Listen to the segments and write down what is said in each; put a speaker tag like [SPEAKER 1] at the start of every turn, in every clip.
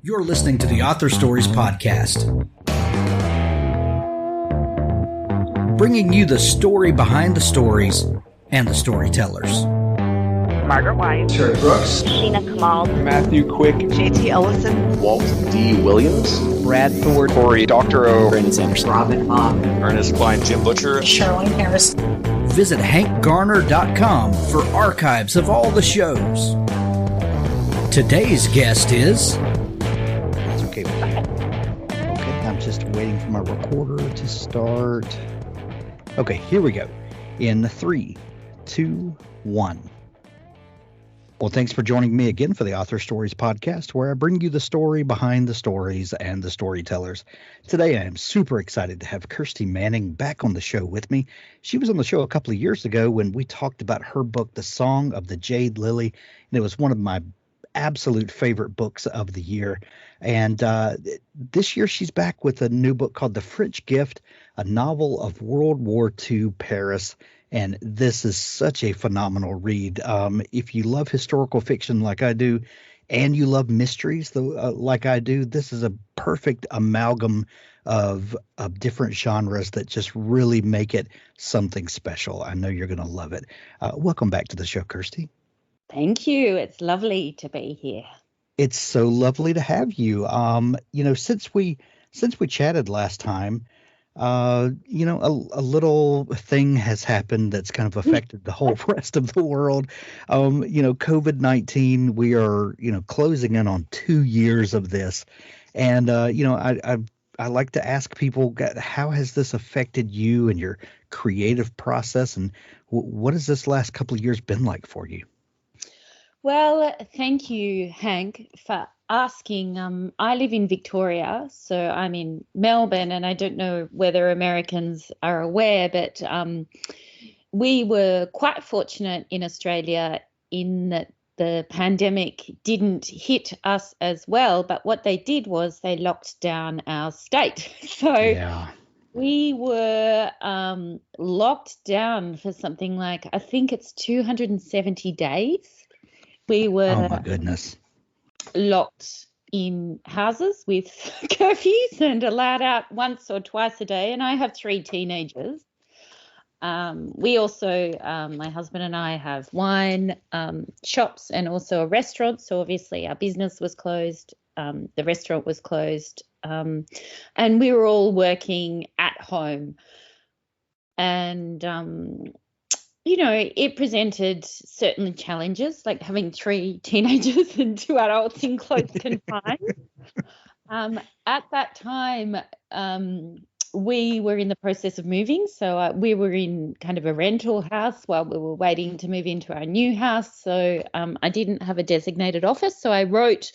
[SPEAKER 1] You're listening to the Author Stories Podcast, bringing you the story behind the stories and the storytellers.
[SPEAKER 2] Margaret White,
[SPEAKER 3] Terry Brooks,
[SPEAKER 4] Sheena Kamal,
[SPEAKER 5] Matthew Quick,
[SPEAKER 2] JT Ellison,
[SPEAKER 5] Walt D. Williams,
[SPEAKER 6] Brad Thor,
[SPEAKER 5] Corey Doctorow,
[SPEAKER 6] Brandon Sanders,
[SPEAKER 4] Robin Mom,
[SPEAKER 5] Ernest Klein, Jim Butcher,
[SPEAKER 4] Sherwin Harris.
[SPEAKER 1] Visit hankgarner.com for archives of all the shows. Today's guest is...
[SPEAKER 6] That's okay with that. Okay, I'm just waiting for my recorder to start. Okay, here we go. In 3, 2, 1. Well, thanks for joining me again for the Author Stories Podcast, where I bring you the story behind the stories and the storytellers. Today, I am super excited to have Kirsty Manning back on the show with me. She was on the show a couple of years ago when we talked about her book, The Song of the Jade Lily, and it was one of my absolute favorite books of the year. And this year, she's back with a new book called The French Gift, a novel of World War II Paris. And this is such a phenomenal read. If you love historical fiction like I do, and you love mysteries like I do, this is a perfect amalgam of different genres that just really make it something special. I know you're going to love it. Welcome back to the show, Kirsty.
[SPEAKER 7] Thank you. It's lovely to be here.
[SPEAKER 6] It's so lovely to have you. Since we chatted last time, a little thing has happened that's kind of affected the whole rest of the world. COVID-19, we are, closing in on 2 years of this. And, I like to ask people, how has this affected you and your creative process? And what has this last couple of years been like for you?
[SPEAKER 7] Well, thank you, Hank, for asking. I live in Victoria, so I'm in Melbourne, and I don't know whether Americans are aware, but we were quite fortunate in Australia in that the pandemic didn't hit us as well, but what they did was they locked down our state. So yeah. We were locked down for something like, I think it's 270 days. We were
[SPEAKER 6] oh my goodness.
[SPEAKER 7] Locked in houses with curfews and allowed out once or twice a day. And I have 3 teenagers. We also, my husband and I, have wine shops and also a restaurant. So obviously our business was closed. The restaurant was closed. And we were all working at home. And it presented certain challenges, like having 3 teenagers and 2 adults in close confines. At that time, we were in the process of moving. So we were in kind of a rental house while we were waiting to move into our new house. So I didn't have a designated office. So I wrote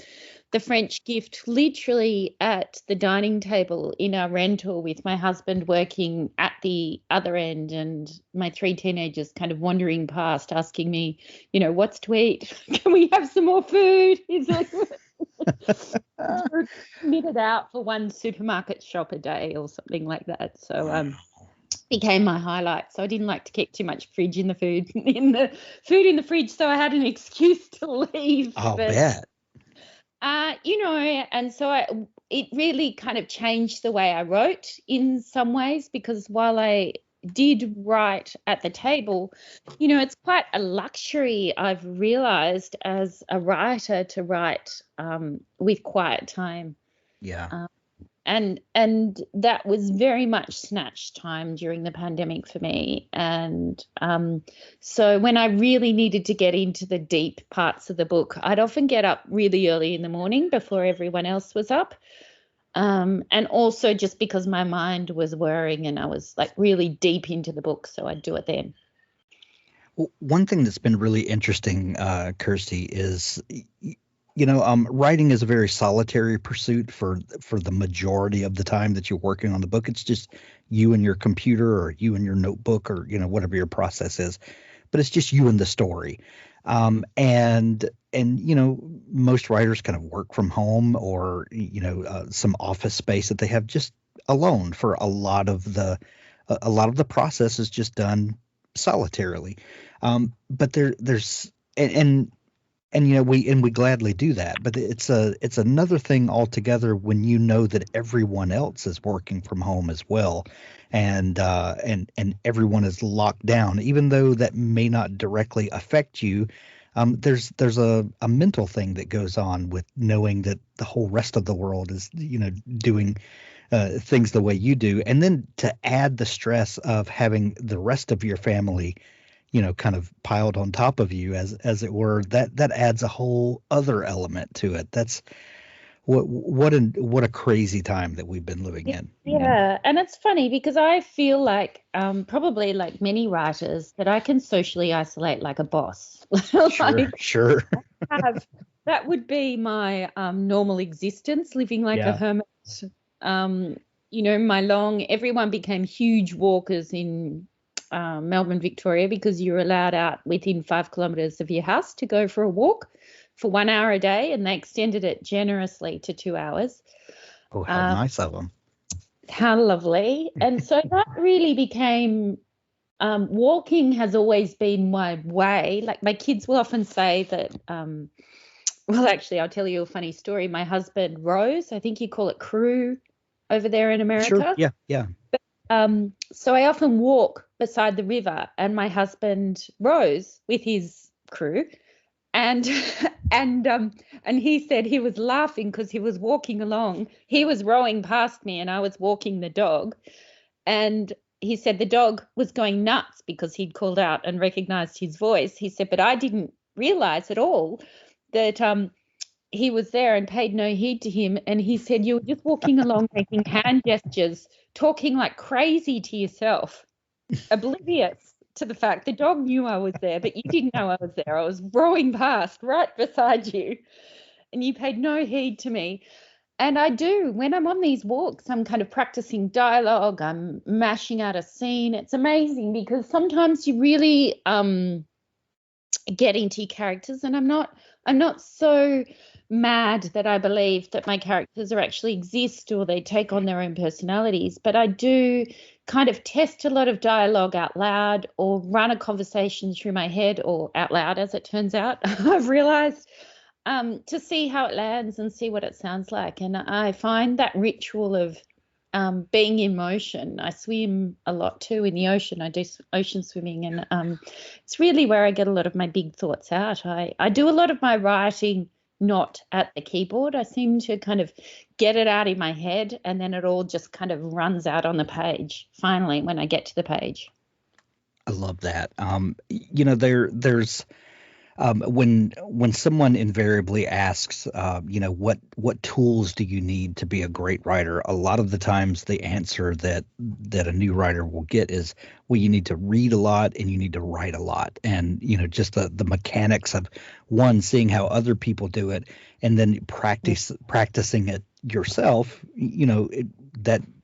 [SPEAKER 7] The French Gift literally at the dining table in our rental, with my husband working at the other end and my 3 teenagers kind of wandering past asking me, what's to eat? Can we have some more food? It's like we're committed out for 1 supermarket shop a day or something like that. So became my highlight. So I didn't like to keep too much fridge in the food in the fridge, so I had an excuse to leave.
[SPEAKER 6] I'll bet.
[SPEAKER 7] And so it really kind of changed the way I wrote in some ways, because while I did write at the table, it's quite a luxury, I've realized, as a writer, to write with quiet time.
[SPEAKER 6] Yeah.
[SPEAKER 7] And that was very much snatched time during the pandemic for me. And so when I really needed to get into the deep parts of the book, I'd often get up really early in the morning before everyone else was up. And also just because my mind was whirring and I was like really deep into the book, so I'd do it then.
[SPEAKER 6] Well, one thing that's been really interesting, Kirsty, is writing is a very solitary pursuit for the majority of the time that you're working on the book. It's just you and your computer, or you and your notebook, or whatever your process is. But it's just you and the story. And most writers kind of work from home, or some office space that they have just alone for a lot of the process is just done solitarily. But there's and we gladly do that, but it's another thing altogether when you know that everyone else is working from home as well, and everyone is locked down, even though that may not directly affect you. There's a mental thing that goes on with knowing that the whole rest of the world is doing things the way you do, and then to add the stress of having the rest of your family kind of piled on top of you, as it were, that adds a whole other element to it. That's what a crazy time that we've been living in.
[SPEAKER 7] Yeah, and it's funny because I feel like probably like many writers that I can socially isolate like a boss.
[SPEAKER 6] Sure.
[SPEAKER 7] That would be my normal existence, living like a hermit. Everyone became huge walkers in Melbourne, Victoria, because you're allowed out within 5 kilometres of your house to go for a walk for 1 hour a day, and they extended it generously to 2 hours.
[SPEAKER 6] Oh, how nice of them.
[SPEAKER 7] How lovely. And so that really became walking has always been my way. Like my kids will often say that well, actually, I'll tell you a funny story. My husband rows. I think you call it crew over there in America.
[SPEAKER 6] Sure. Yeah.
[SPEAKER 7] So I often walk beside the river, and my husband rows with his crew, and he said he was laughing because he was walking along. He was rowing past me, and I was walking the dog, and he said the dog was going nuts because he'd called out and recognized his voice. He said, but I didn't realize at all that he was there and paid no heed to him. And he said, you were just walking along making hand gestures, talking like crazy to yourself, oblivious to the fact the dog knew I was there, but you didn't know I was there. I was rowing past right beside you, and you paid no heed to me. And I do, when I'm on these walks, I'm kind of practicing dialogue, I'm mashing out a scene. It's amazing because sometimes you really get into your characters, and I'm not so mad that I believe that my characters are actually exist or they take on their own personalities, but I do kind of test a lot of dialogue out loud or run a conversation through my head, or out loud as it turns out, I've realized, to see how it lands and see what it sounds like. And I find that ritual of being in motion. I swim a lot too in the ocean. I do ocean swimming, and it's really where I get a lot of my big thoughts out. I do a lot of my writing not at the keyboard. I seem to kind of get it out in my head, and then it all just kind of runs out on the page finally when I get to the page.
[SPEAKER 6] I love that. There's when someone invariably asks, what tools do you need to be a great writer? A lot of the times the answer that a new writer will get is, well, you need to read a lot and you need to write a lot. And, just the mechanics of one, seeing how other people do it, and then practicing it yourself,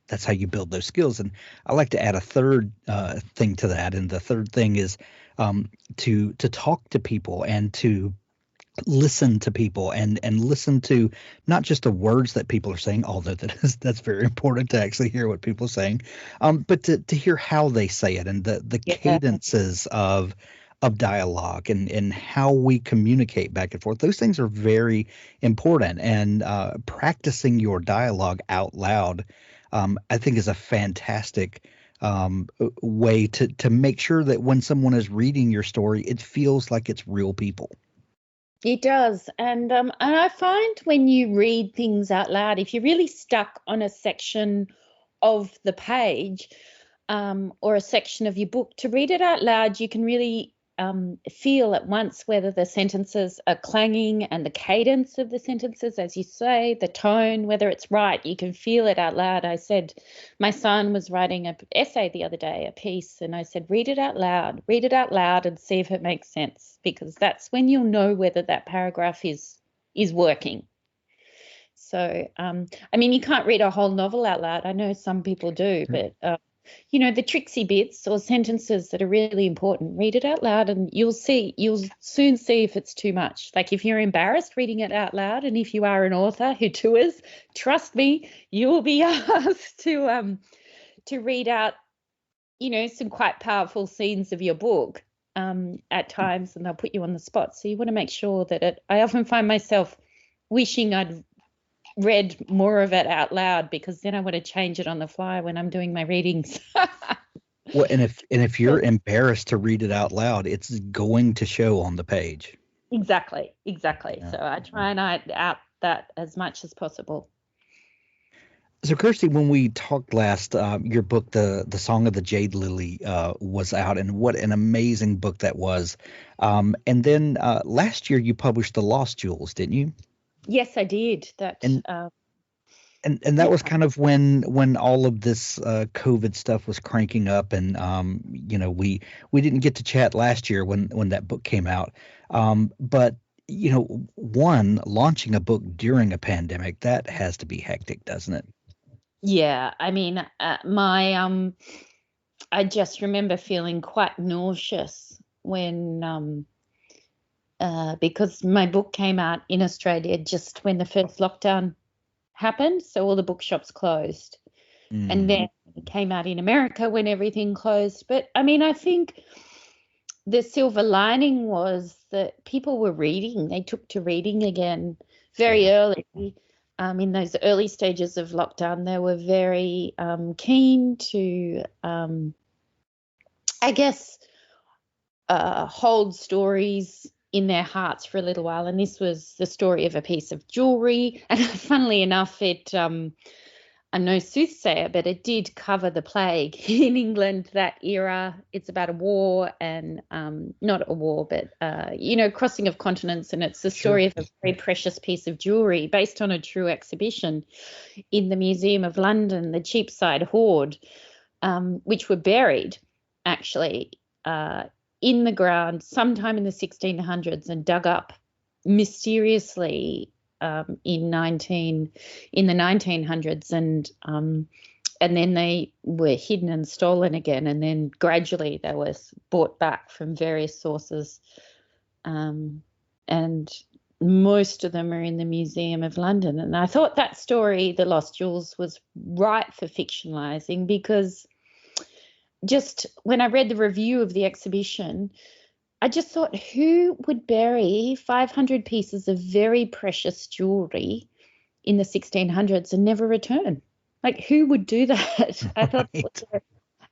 [SPEAKER 6] that's how you build those skills. And I like to add a third thing to that. And the third thing is to talk to people and to listen to people and listen to not just the words that people are saying, although that's very important to actually hear what people are saying, but to hear how they say it and the cadences of dialogue and how we communicate back and forth. Those things are very important. And practicing your dialogue out loud, I think, is a fantastic way to make sure that when someone is reading your story, it feels like it's real people.
[SPEAKER 7] It does. And I find when you read things out loud, if you're really stuck on a section of the page or a section of your book, to read it out loud, you can really feel at once whether the sentences are clanging and the cadence of the sentences, as you say, the tone, whether it's right. You can feel it out loud. I said my son was writing an essay the other day, a piece, and I said, read it out loud and see if it makes sense, because that's when you'll know whether that paragraph is working. So, you can't read a whole novel out loud. I know some people do, but the tricksy bits or sentences that are really important, read it out loud and you'll soon see if it's too much. Like if you're embarrassed reading it out loud, and if you are an author who tours, trust me, you will be asked to read out, some quite powerful scenes of your book. at times, and they'll put you on the spot. So you want to make sure that I often find myself wishing I'd read more of it out loud, because then I want to change it on the fly when I'm doing my readings.
[SPEAKER 6] Well, and if you're embarrassed to read it out loud, it's going to show on the page.
[SPEAKER 7] Exactly.
[SPEAKER 6] Yeah.
[SPEAKER 7] So I try and out that as much as possible.
[SPEAKER 6] So, Kirsty, when we talked last, your book, the Song of the Jade Lily, was out, and what an amazing book that was. And then last year you published The Lost Jewels, didn't you?
[SPEAKER 7] Yes, I did.
[SPEAKER 6] And that was kind of when all of this COVID stuff was cranking up, and we didn't get to chat last year when that book came out. But launching a book during a pandemic, that has to be hectic, doesn't it?
[SPEAKER 7] Yeah, I mean, I just remember feeling quite nauseous when because my book came out in Australia just when the first lockdown happened, so all the bookshops closed. And then it came out in America when everything closed. But I mean, I think the silver lining was that people were reading. They took to reading again very early. In those early stages of lockdown, they were very keen to, hold stories in their hearts for a little while. And this was the story of a piece of jewelry. And funnily enough, I'm no soothsayer, but it did cover the plague in England that era. It's about a war and not a war, but, crossing of continents. And it's the story of a very precious piece of jewelry based on a true exhibition in the Museum of London, the Cheapside Hoard, which were buried actually in the ground sometime in the 1600s and dug up mysteriously in the 1900s, and then they were hidden and stolen again, and then gradually they were bought back from various sources, and most of them are in the Museum of London. And I thought that story, The Lost Jewels, was right for fictionalizing, because just when I read the review of the exhibition, I just thought, who would bury 500 pieces of very precious jewelry in the 1600s and never return? Like, who would do that? I thought,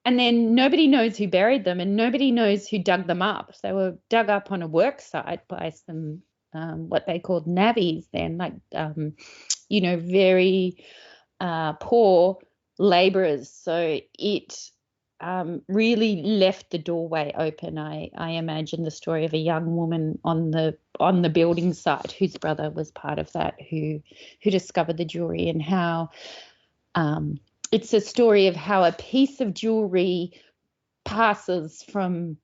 [SPEAKER 7] and then nobody knows who buried them, and nobody knows who dug them up. They were dug up on a work site by some what they called navvies then, like very poor labourers. So it really left the doorway open. I imagine the story of a young woman on the building site whose brother was part of that, who discovered the jewelry, and how it's a story of how a piece of jewelry passes from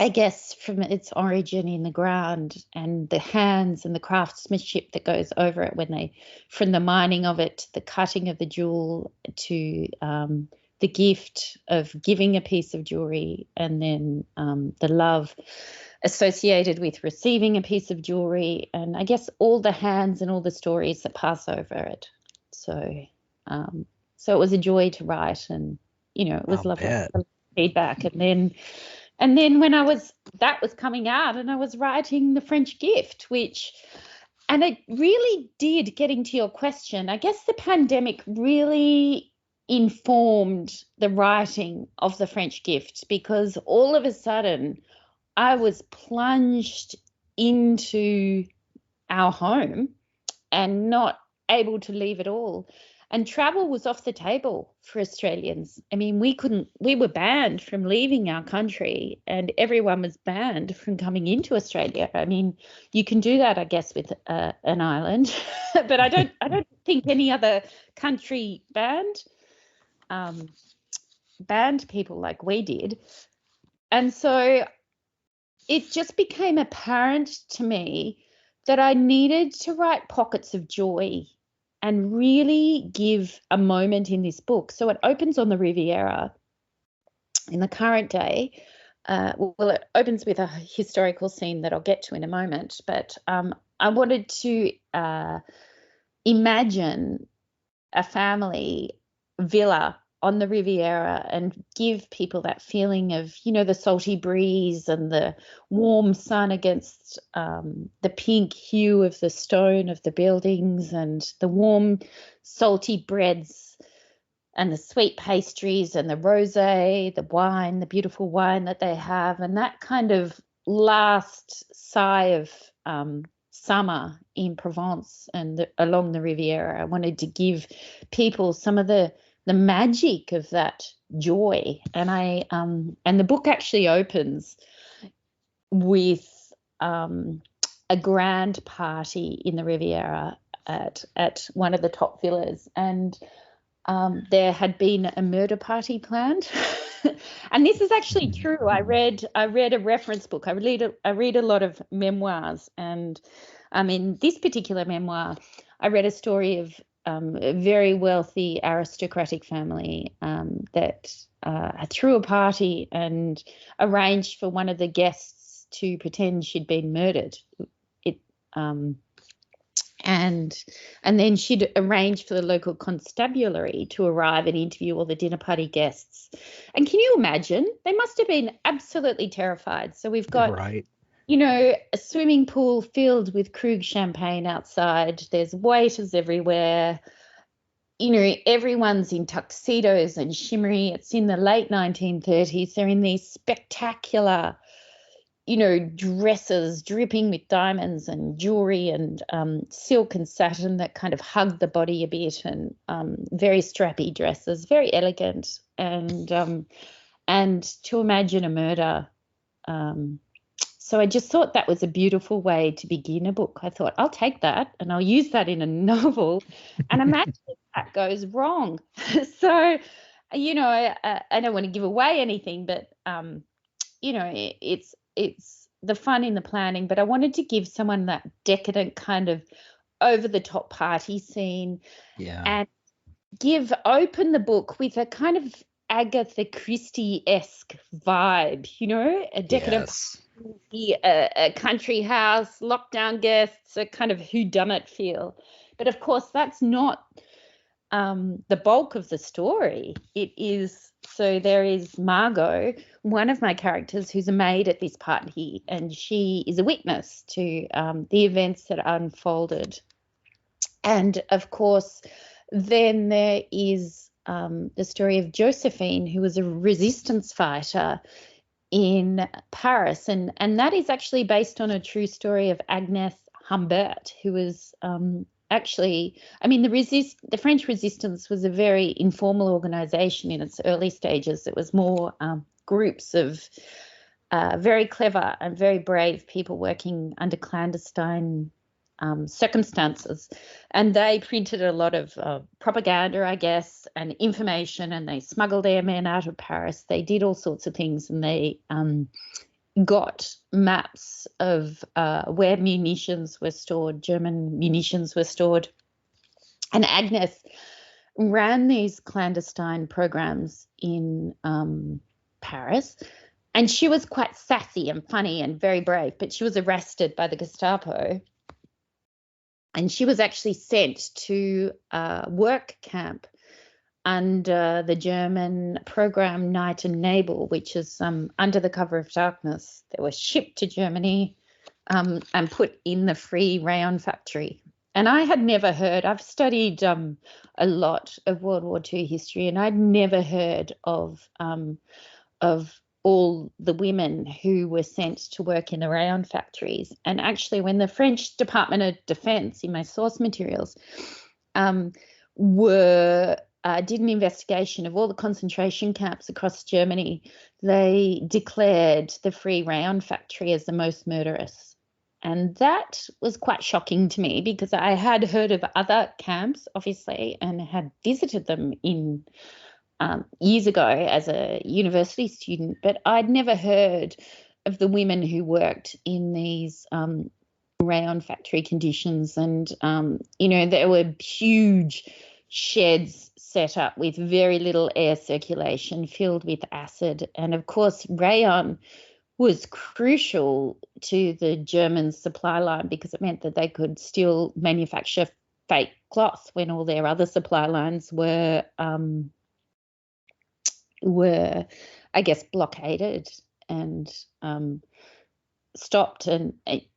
[SPEAKER 7] its origin in the ground, and the hands and the craftsmanship that goes over it from the mining of it to the cutting of the jewel to the gift of giving a piece of jewelry, and then the love associated with receiving a piece of jewelry, and I guess all the hands and all the stories that pass over it. So it was a joy to write, and it was lovely feedback. And then when that was coming out, and I was writing The French Gift, and it really did, getting to your question, I guess the pandemic really informed the writing of The French Gift, because all of a sudden I was plunged into our home and not able to leave at all. And travel was off the table for Australians. I mean, we were banned from leaving our country, and everyone was banned from coming into Australia. I mean, you can do that, I guess, with an island, but I don't think any other country banned people like we did. And so it just became apparent to me that I needed to write pockets of joy and really give a moment in this book. So it opens on the Riviera in the current day. It opens with a historical scene that I'll get to in a moment, but I wanted to imagine a family villa on the Riviera and give people that feeling of, the salty breeze and the warm sun against the pink hue of the stone of the buildings and the warm salty breads and the sweet pastries and the rosé, the wine, the beautiful wine that they have, and that kind of last sigh of summer in Provence and along the Riviera. I wanted to give people some of the magic of that joy, and and the book actually opens with a grand party in the Riviera at one of the top villas, and there had been a murder party planned. And this is actually true. I read a reference book. I read a lot of memoirs, and in this particular memoir, I read a story of a very wealthy aristocratic family that threw a party and arranged for one of the guests to pretend she'd been murdered. And then she'd arrange for the local constabulary to arrive and interview all the dinner party guests. And can you imagine? They must have been absolutely terrified. So we've got,
[SPEAKER 6] right.
[SPEAKER 7] A swimming pool filled with Krug champagne outside. There's waiters everywhere. Everyone's in tuxedos and shimmery. It's in the late 1930s. They're in these spectacular dresses dripping with diamonds and jewelry and silk and satin that kind of hug the body a bit, and very strappy dresses, very elegant, and to imagine a murder. So I just thought that was a beautiful way to begin a book. I thought, I'll take that and I'll use that in a novel, and imagine if that goes wrong. So, I don't want to give away anything, but it's the fun in the planning, but I wanted to give someone that decadent kind of over-the-top party scene, and open the book with a kind of Agatha Christie-esque vibe, a decadent party, a country house, lockdown guests, a kind of whodunit feel. But of course, that's not the bulk of the story. It is. So there is Margot, one of my characters, who's a maid at this party, and she is a witness to the events that unfolded. And of course, then there is the story of Joséphine, who was a resistance fighter in Paris, and that is actually based on a true story of Agnès Humbert, who was the French resistance was a very informal organization in its early stages. It was more groups of very clever and very brave people working under clandestine circumstances. And they printed a lot of propaganda, I guess, and information, and they smuggled their men out of Paris. They did all sorts of things, and they got maps of where munitions were stored, German munitions were stored. And Agnes ran these clandestine programs in Paris, and she was quite sassy and funny and very brave, but she was arrested by the Gestapo, and she was actually sent to a work camp under the German program Night and Nebel, which is under the cover of darkness. They were shipped to Germany and put in the free rayon factory. And I had never heard, I've studied a lot of World War II history, and I'd never heard of all the women who were sent to work in the rayon factories. And actually, when the French Department of Defense, in my source materials, did an investigation of all the concentration camps across Germany, they declared the Free Rayon factory as the most murderous. And that was quite shocking to me, because I had heard of other camps, obviously, and had visited them in years ago as a university student, but I'd never heard of the women who worked in these rayon factory conditions. And, there were huge sheds set up with very little air circulation, filled with acid. And of course, rayon was crucial to the German supply line, because it meant that they could still manufacture fake cloth when all their other supply lines were were, I guess, blockaded and stopped, and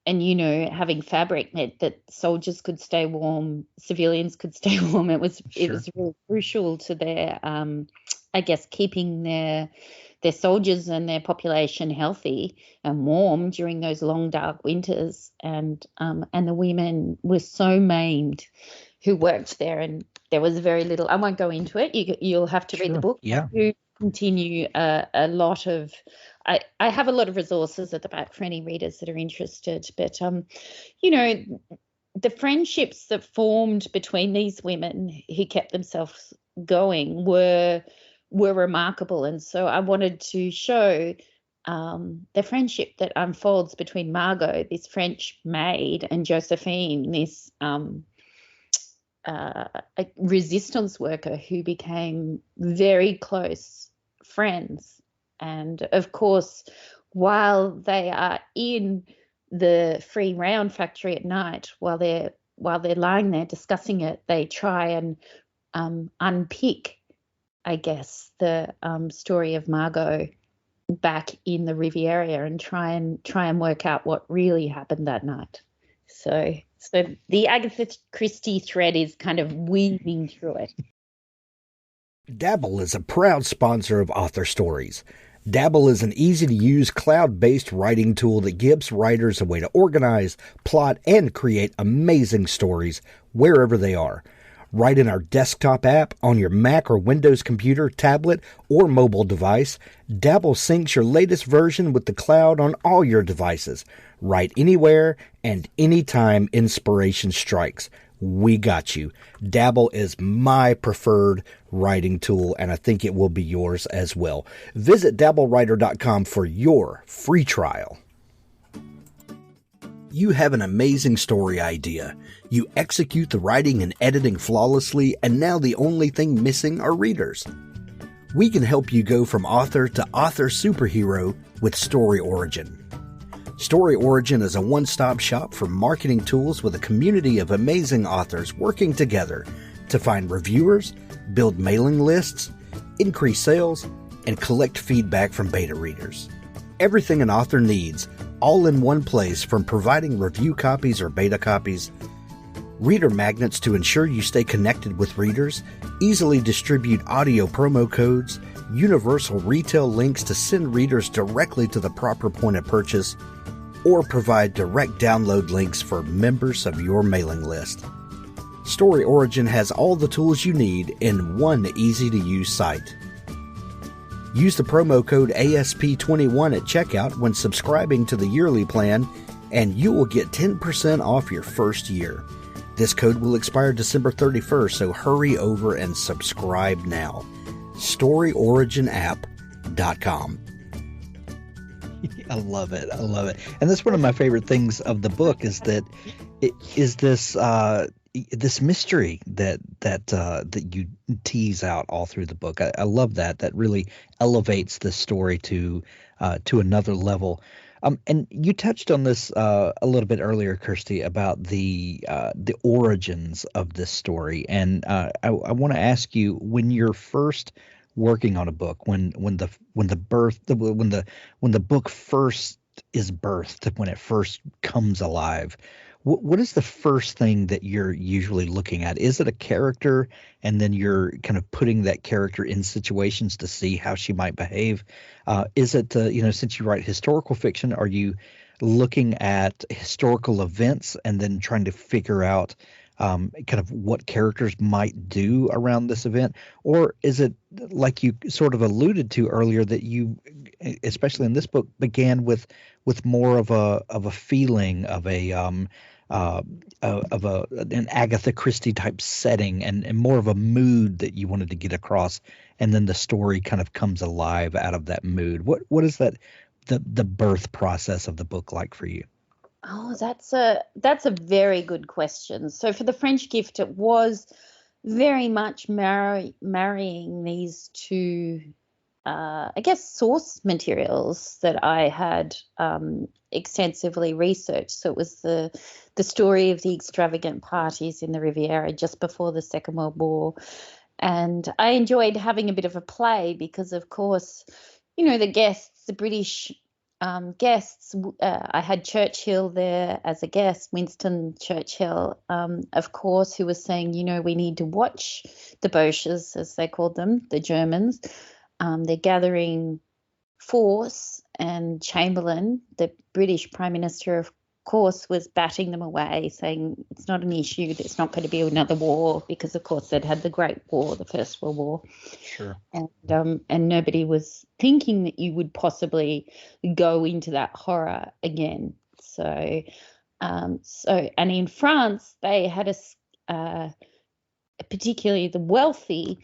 [SPEAKER 7] having fabric meant that soldiers could stay warm, civilians could stay warm. It was really crucial to their I guess keeping their soldiers and their population healthy and warm during those long dark winters, and the women were so maimed who worked there, and there was very little. I won't go into it. You'll have to read the book.
[SPEAKER 6] Yeah.
[SPEAKER 7] You continue a lot of. I have a lot of resources at the back for any readers that are interested. But the friendships that formed between these women who kept themselves going were remarkable, and so I wanted to show the friendship that unfolds between Margot, this French maid, and Joséphine, this a resistance worker who became very close friends. And of course, while they are in the free round factory at night, while they're lying there discussing it, they try and unpick, I guess, the story of Margot back in the Riviera and try and work out what really happened that night. So the Agatha Christie thread is kind of weaving through it.
[SPEAKER 1] Dabble is a proud sponsor of Author Stories. Dabble is an easy-to-use, cloud-based writing tool that gives writers a way to organize, plot, and create amazing stories wherever they are. Write in our desktop app, on your Mac or Windows computer, tablet, or mobile device. Dabble syncs your latest version with the cloud on all your devices. Write anywhere and anytime inspiration strikes. We got you. Dabble is my preferred writing tool, and I think it will be yours as well. Visit dabblewriter.com for your free trial. You have an amazing story idea. You execute the writing and editing flawlessly, and now the only thing missing are readers. We can help you go from author to author superhero with Story Origin. Story Origin is a one-stop shop for marketing tools with a community of amazing authors working together to find reviewers, build mailing lists, increase sales, and collect feedback from beta readers. Everything an author needs, all in one place, from providing review copies or beta copies, reader magnets to ensure you stay connected with readers, easily distribute audio promo codes, universal retail links to send readers directly to the proper point of purchase, or provide direct download links for members of your mailing list. Story Origin has all the tools you need in one easy-to-use site. Use the promo code ASP21 at checkout when subscribing to the yearly plan, and you will get 10% off your first year. This code will expire December 31st, so hurry over and subscribe now. StoryOriginApp.com.
[SPEAKER 6] I love it. And that's one of my favorite things of the book is that it is this mystery that you tease out all through the book. I love that. That really elevates the story to another level. And you touched on this a little bit earlier, Kirsty, about the origins of this story. And I want to ask you, when you're first working on a book, when the book first is birthed, when it first comes alive, what is the first thing that you're usually looking at? Is it a character, and then you're kind of putting that character in situations to see how she might behave? Is it, since you write historical fiction, are you looking at historical events and then trying to figure out kind of what characters might do around this event? Or is it, like you sort of alluded to earlier, that you, especially in this book, began with more of a feeling of an Agatha Christie type setting and more of a mood that you wanted to get across, and then the story kind of comes alive out of that mood? What is that the birth process of the book like for you?
[SPEAKER 7] Oh, that's a very good question. So for The French Gift, it was very much marrying these two, I guess, source materials that I had extensively researched. So it was the story of the extravagant parties in the Riviera just before the Second World War, And I enjoyed having a bit of a play because, of course, you know, the guests, the British guests, I had Churchill there as a guest, Winston Churchill, of course, who was saying, you know, we need to watch the Boches, as they called them, the Germans. They're gathering force, and Chamberlain, the British Prime Minister, of course, was batting them away, saying it's not an issue, there's not going to be another war, because, of course, they'd had the Great War, the First World War.
[SPEAKER 6] Sure.
[SPEAKER 7] And nobody was thinking that you would possibly go into that horror again. So and in France, they had particularly the wealthy,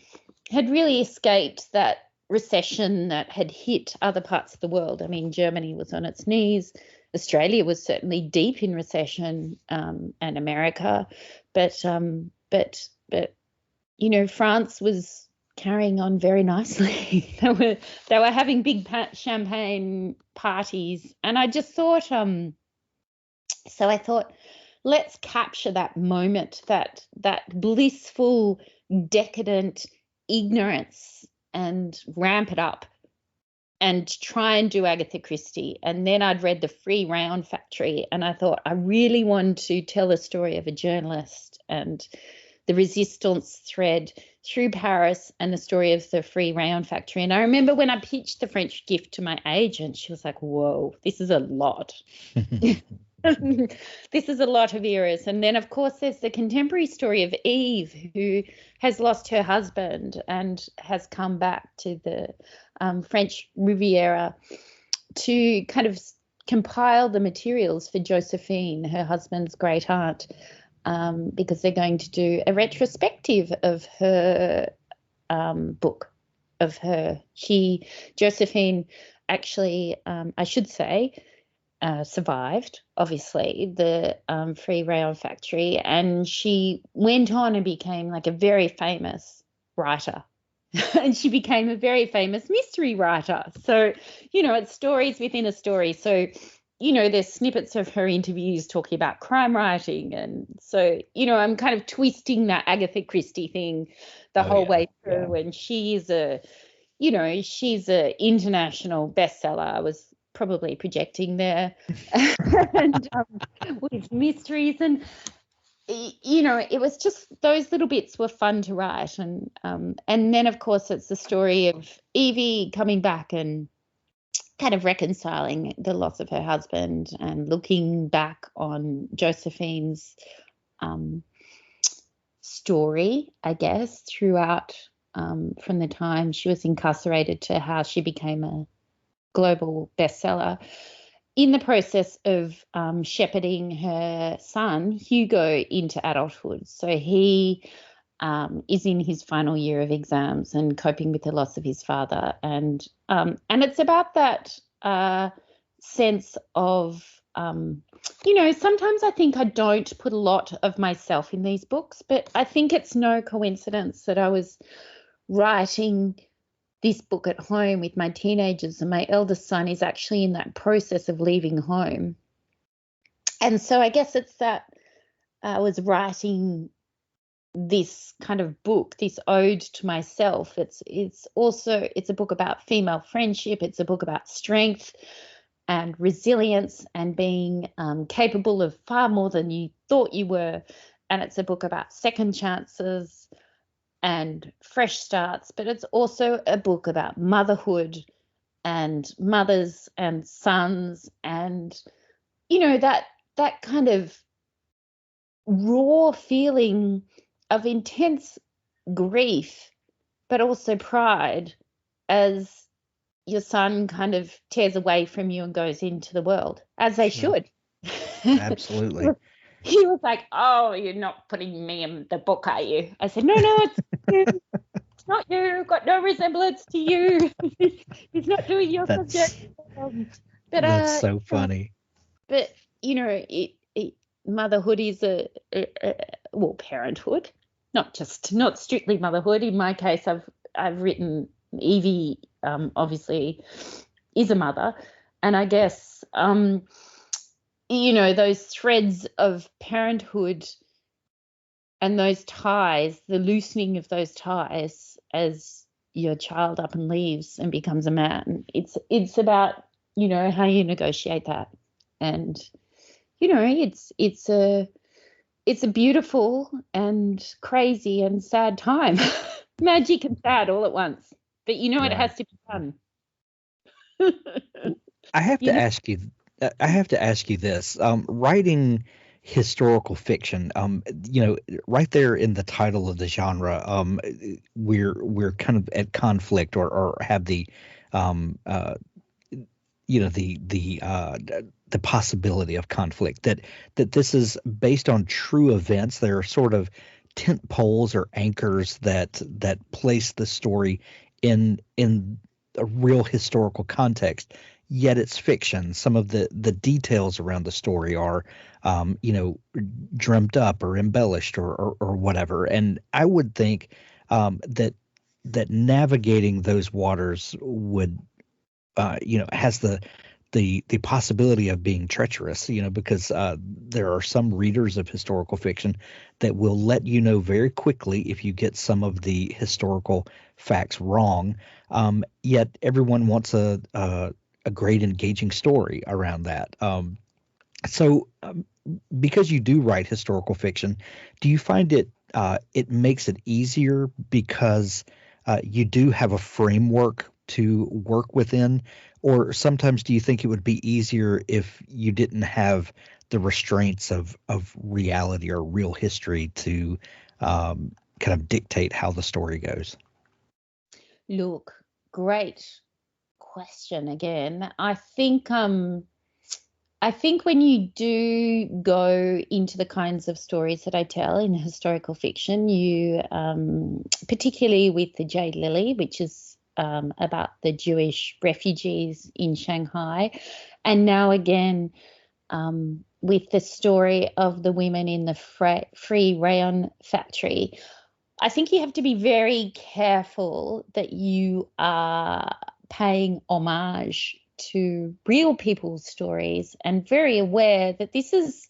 [SPEAKER 7] had really escaped that recession that had hit other parts of the world. I mean, Germany was on its knees. Australia was certainly deep in recession, and America, but you know, France was carrying on very nicely. they were having big champagne parties, and I just thought, so I thought, let's capture that moment, that blissful, decadent ignorance, and ramp it up and try and do Agatha Christie. And then I'd read The Free Round Factory, and I thought, I really want to tell the story of a journalist and the resistance thread through Paris and the story of The Free Round Factory. And I remember when I pitched The French Gift to my agent, she was like, whoa, this is a lot. This is a lot of eras. And then, of course, there's the contemporary story of Eve, who has lost her husband and has come back to the French Riviera to kind of compile the materials for Joséphine, her husband's great aunt, because they're going to do a retrospective of her book, of her. Joséphine actually, I should say, survived, obviously, the Free Round Factory, and she went on and became like a very famous writer. And she became a very famous mystery writer. So, you know, it's stories within a story. So, you know, there's snippets of her interviews talking about crime writing. And so, you know, I'm kind of twisting that Agatha Christie thing the whole way through. Yeah. And she's she's an international bestseller. I was probably projecting there. And with mysteries, and you know, it was just, those little bits were fun to write. And then, of course, it's the story of Evie coming back and kind of reconciling the loss of her husband and looking back on Josephine's story, I guess, throughout, from the time she was incarcerated to how she became a global bestseller, in the process of shepherding her son, Hugo, into adulthood. So he is in his final year of exams and coping with the loss of his father. And it's about that sense of, you know, sometimes I think I don't put a lot of myself in these books, but I think it's no coincidence that I was writing this book at home with my teenagers, and my eldest son is actually in that process of leaving home. And so I guess it's that I was writing this kind of book, this ode to myself. It's a book about female friendship. It's a book about strength and resilience and being capable of far more than you thought you were. And it's a book about second chances and fresh starts, but it's also a book about motherhood and mothers and sons, and, you know, that kind of raw feeling of intense grief, but also pride as your son kind of tears away from you and goes into the world, as they should.
[SPEAKER 6] Absolutely.
[SPEAKER 7] He was like, oh, you're not putting me in the book, are you? I said, no, it's you. It's not you. Got no resemblance to you. He's not doing your subject. But
[SPEAKER 6] that's so funny.
[SPEAKER 7] But, you know, motherhood is well, parenthood, not strictly motherhood. In my case, I've written Evie, obviously, is a mother. And I guess, you know, those threads of parenthood those ties, the loosening of those ties as your child up and leaves and becomes a man. It's about, how you negotiate that. And, it's a beautiful and crazy and sad time. Magic and sad all at once. But it has to be done.
[SPEAKER 6] I have to ask you this. Writing historical fiction, right there in the title of the genre, we're kind of at conflict or have the the possibility of conflict, that this is based on true events. There are sort of tent poles or anchors that place the story in a real historical context, yet it's fiction. Some of the details around the story are dreamt up or embellished or whatever. And I would think that navigating those waters would has the possibility of being treacherous, because there are some readers of historical fiction that will let you know very quickly if you get some of the historical facts wrong. Yet everyone wants a great engaging story around that. So because you do write historical fiction, do you find it makes it easier because you do have a framework to work within? Or sometimes do you think it would be easier if you didn't have the restraints of reality or real history to kind of dictate how the story goes?
[SPEAKER 7] Look, great question again. I think when you do go into the kinds of stories that I tell in historical fiction, you particularly with the Jade Lily, which is about the Jewish refugees in Shanghai, and now again with the story of the women in the free rayon factory, I think you have to be very careful that you are paying homage to real people's stories and very aware that this is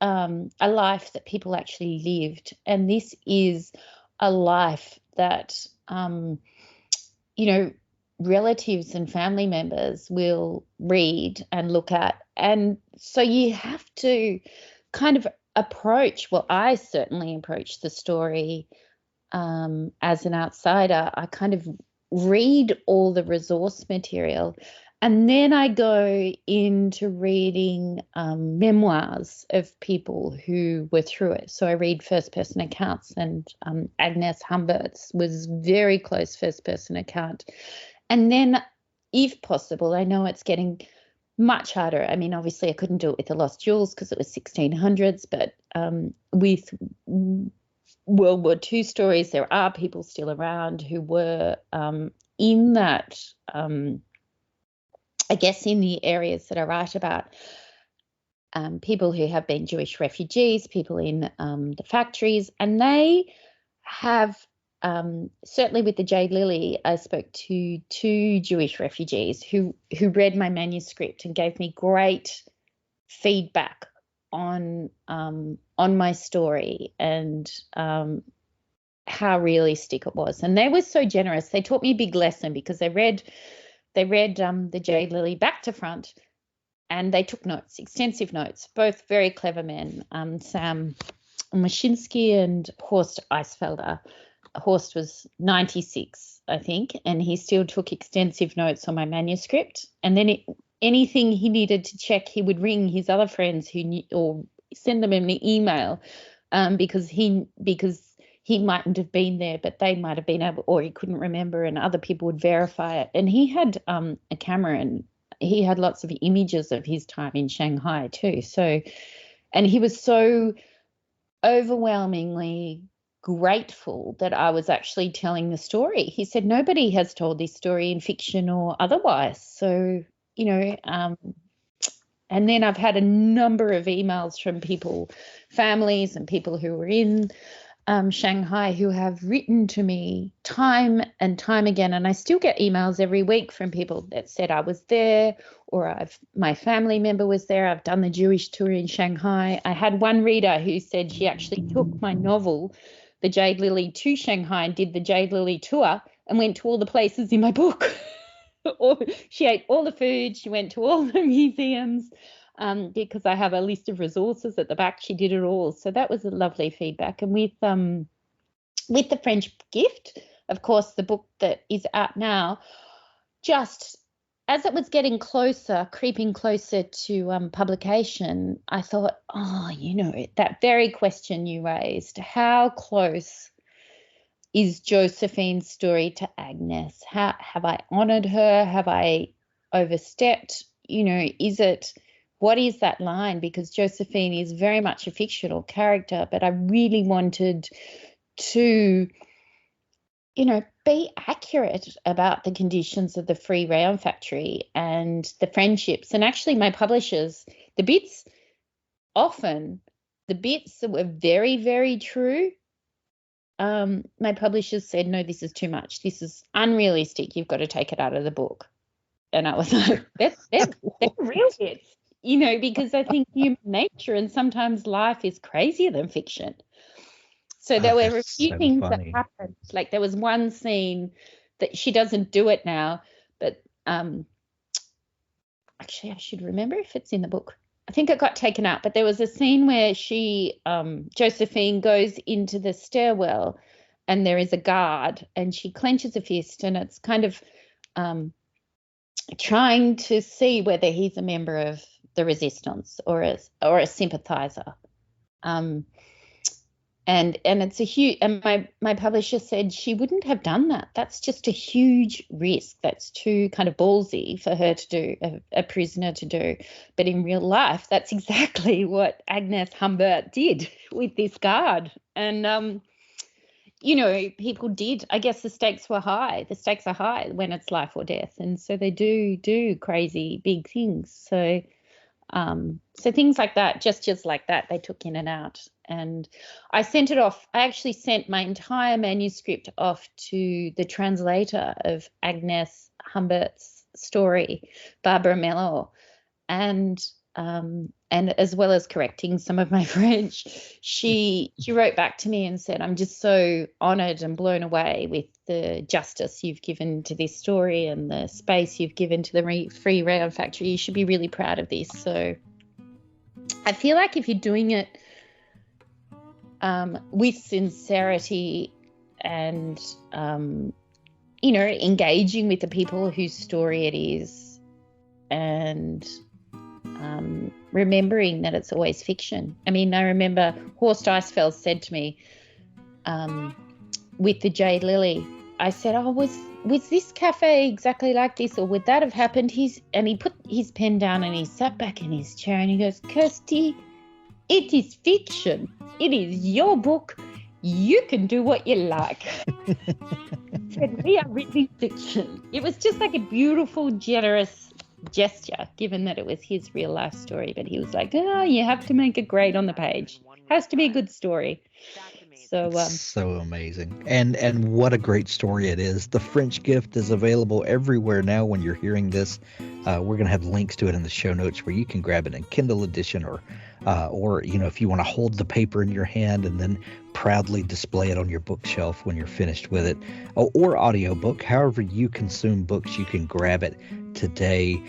[SPEAKER 7] a life that people actually lived, and this is a life that relatives and family members will read and look at. And so you have to kind of I certainly approach the story as an outsider. I kind of read all the resource material, and then I go into reading memoirs of people who were through it. So I read first-person accounts, and Agnes Humbert's was very close first-person account. And then, if possible, I know it's getting much harder. I mean, obviously I couldn't do it with the Lost Jewels because it was 1600s, but with World War II stories, there are people still around who were in that, I guess, in the areas that I write about, people who have been Jewish refugees, people in the factories, and they have, certainly with the Jade Lily, I spoke to 2 Jewish refugees who read my manuscript and gave me great feedback on my story and how realistic it was. And they were so generous. They taught me a big lesson because they read the Jade Lily back to front, and they took notes, extensive notes, both very clever men, Sam Mashinsky and Horst Eisfelder. Horst was 96, I think, and he still took extensive notes on my manuscript. And then anything he needed to check, he would ring his other friends who knew, or send them an email, because he mightn't have been there, but they might have been able, or he couldn't remember, and other people would verify it. And he had a camera, and he had lots of images of his time in Shanghai too. So, and he was so overwhelmingly grateful that I was actually telling the story. He said nobody has told this story in fiction or otherwise. So, and then I've had a number of emails from people, families and people who were in Shanghai who have written to me time and time again, and I still get emails every week from people that said I was there, or my family member was there. I've done the Jewish tour in Shanghai. I had one reader who said she actually took my novel, The Jade Lily, to Shanghai and did the Jade Lily tour and went to all the places in my book. Or she ate all the food. She went to all the museums. Because I have a list of resources at the back. She did it all. So that was a lovely feedback. And with the French Gift, of course, the book that is out now, just as it was getting closer, creeping closer to publication, I thought, that very question you raised, how close is Joséphine's story to Agnes? How have I honoured her? Have I overstepped? What is that line? Because Joséphine is very much a fictional character, but I really wanted to, be accurate about the conditions of the Free Rayon factory and the friendships. And actually my publishers, the bits that were very, very true, my publishers said, no, this is too much. This is unrealistic. You've got to take it out of the book. And I was like, they're real hits. Because I think human nature and sometimes life is crazier than fiction. So there were a few things that happened. Like there was one scene that she doesn't do it now, but actually I should remember if it's in the book. I think it got taken out, but there was a scene where Joséphine goes into the stairwell and there is a guard and she clenches a fist and it's kind of trying to see whether he's a member of the resistance or a sympathizer, and it's a huge. And my publisher said she wouldn't have done that. That's just a huge risk. That's too kind of ballsy for her to do, a prisoner to do. But in real life, that's exactly what Agnes Humbert did with this guard. And people did. I guess the stakes were high. The stakes are high when it's life or death, and so they do crazy big things. So things like that, just like that, they took in and out. And I sent it off. I actually sent my entire manuscript off to the translator of Agnes Humbert's story, Barbara Mello, and as well as correcting some of my French, she wrote back to me and said, I'm just so honoured and blown away with the justice you've given to this story and the space you've given to the Free Rayon factory. You should be really proud of this. So I feel like if you're doing it with sincerity and, engaging with the people whose story it is and remembering that it's always fiction. I mean, I remember Horst Eisfeld said to me with the Jade Lily, I said, was this cafe exactly like this, or would that have happened? He put his pen down and he sat back in his chair and he goes, Kirsty, it is fiction. It is your book. You can do what you like. He said, we are reading fiction. It was just like a beautiful, generous gesture, given that it was his real life story. But he was like, you have to make it great on the page. Has to be a good story. So
[SPEAKER 6] amazing. And what a great story it is. The French Gift is available everywhere now. When you're hearing this, we're going to have links to it in the show notes where you can grab it in Kindle edition or if you want to hold the paper in your hand and then proudly display it on your bookshelf when you're finished with it, or audiobook, however you consume books, you can grab it today.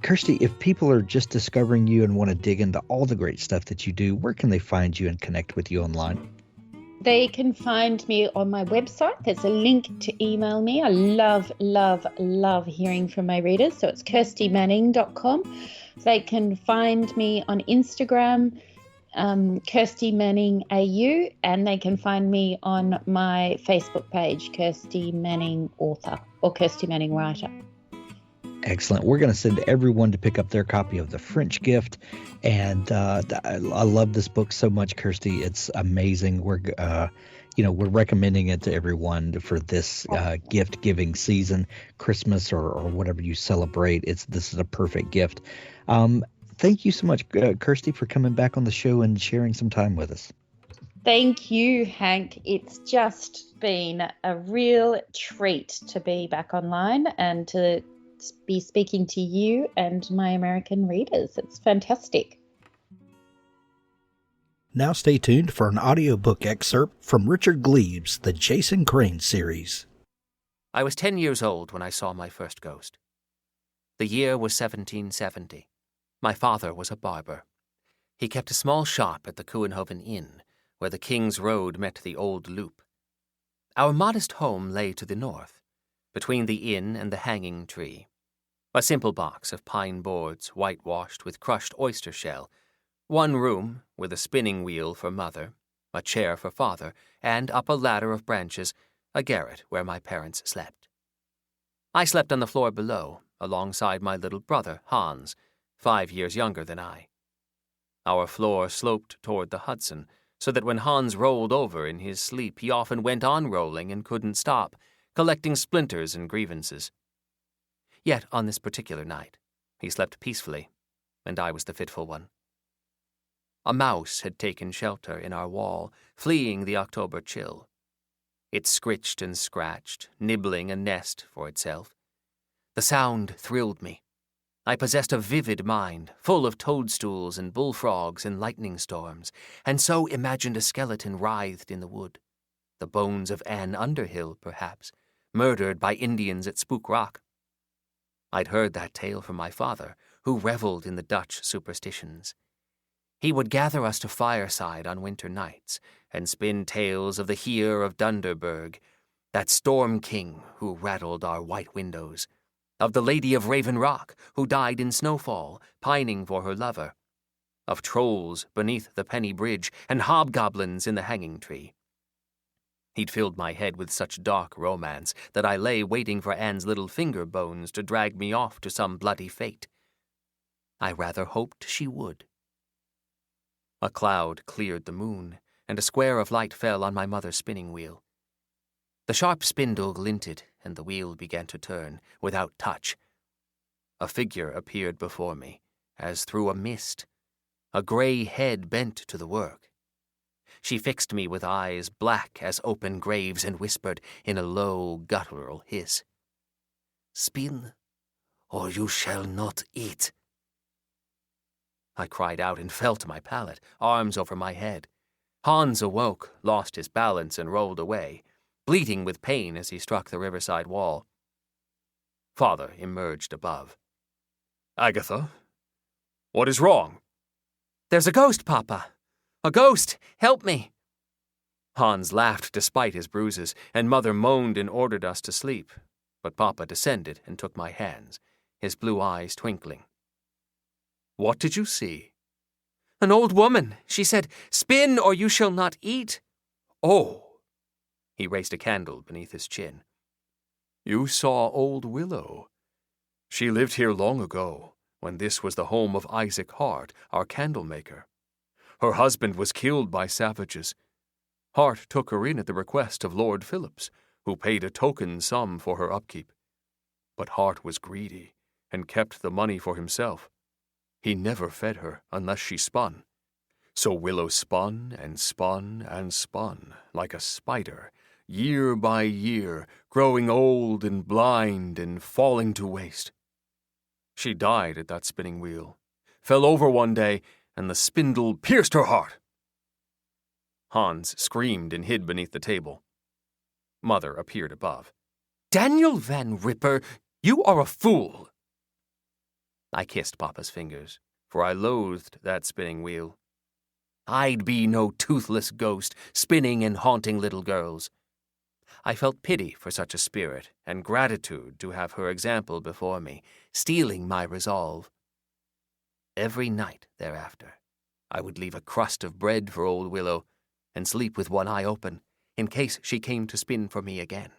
[SPEAKER 6] Kirsty, if people are just discovering you and want to dig into all the great stuff that you do, where can they find you and connect with you online?
[SPEAKER 7] They can find me on my website. There's a link to email me. I love, love, love hearing from my readers. So it's kirstymanning.com. They can find me on Instagram, Kirsty Manning AU, and they can find me on my Facebook page, Kirsty Manning Author or Kirsty Manning Writer.
[SPEAKER 6] Excellent. We're going to send everyone to pick up their copy of The French Gift. And I love this book so much, Kirsty. It's amazing. We're recommending it to everyone for this gift giving season, Christmas or whatever you celebrate. This is a perfect gift. Thank you so much, Kirsty, for coming back on the show and sharing some time with us.
[SPEAKER 7] Thank you, Hank. It's just been a real treat to be back online and to be speaking to you and my American readers. It's fantastic.
[SPEAKER 1] Now stay tuned for an audiobook excerpt from Richard Gleaves' The Jason Crane series.
[SPEAKER 3] I was 10 years old when I saw my first ghost. The year was 1770. My father was a barber. He kept a small shop at the Kuenhoven Inn, where the King's Road met the Old Loop. Our modest home lay to the north, between the inn and the hanging tree. A simple box of pine boards whitewashed with crushed oyster shell, one room with a spinning wheel for mother, a chair for father, and up a ladder of branches, a garret where my parents slept. I slept on the floor below, alongside my little brother, Hans, 5 years younger than I. Our floor sloped toward the Hudson, so that when Hans rolled over in his sleep, he often went on rolling and couldn't stop, collecting splinters and grievances. Yet on this particular night, he slept peacefully, and I was the fitful one. A mouse had taken shelter in our wall, fleeing the October chill. It scritched and scratched, nibbling a nest for itself. The sound thrilled me. I possessed a vivid mind, full of toadstools and bullfrogs and lightning storms, and so imagined a skeleton writhed in the wood. The bones of Anne Underhill, perhaps, murdered by Indians at Spook Rock. I'd heard that tale from my father, who reveled in the Dutch superstitions. He would gather us to fireside on winter nights and spin tales of the Heer of Dunderberg, that storm king who rattled our white windows, of the Lady of Raven Rock, who died in snowfall, pining for her lover, of trolls beneath the penny bridge and hobgoblins in the hanging tree. He'd filled my head with such dark romance that I lay waiting for Anne's little finger bones to drag me off to some bloody fate. I rather hoped she would. A cloud cleared the moon, and a square of light fell on my mother's spinning wheel. The sharp spindle glinted, and the wheel began to turn, without touch. A figure appeared before me, as through a mist, a grey head bent to the work. She fixed me with eyes black as open graves and whispered in a low, guttural hiss, "Spin, or you shall not eat." I cried out and fell to my pallet, arms over my head. Hans awoke, lost his balance, and rolled away, bleating with pain as he struck the riverside wall. Father emerged above. "Agatha, what is wrong?" "There's a ghost, Papa. A ghost! Help me!" Hans laughed despite his bruises, and Mother moaned and ordered us to sleep. But Papa descended and took my hands, his blue eyes twinkling. "What did you see?" "An old woman. She said, 'Spin, or you shall not eat.'" "Oh!" He raised a candle beneath his chin. "You saw old Willow. She lived here long ago, when this was the home of Isaac Hart, our candlemaker. Her husband was killed by savages. Hart took her in at the request of Lord Phillips, who paid a token sum for her upkeep. But Hart was greedy, and kept the money for himself. He never fed her unless she spun. So Willow spun and spun and spun, like a spider, year by year, growing old and blind and falling to waste. She died at that spinning wheel, fell over one day, and the spindle pierced her heart." Hans screamed and hid beneath the table. Mother appeared above. "Daniel Van Ripper, you are a fool." I kissed Papa's fingers, for I loathed that spinning wheel. I'd be no toothless ghost spinning and haunting little girls. I felt pity for such a spirit and gratitude to have her example before me, steeling my resolve. Every night thereafter, I would leave a crust of bread for old Willow and sleep with one eye open, in case she came to spin for me again.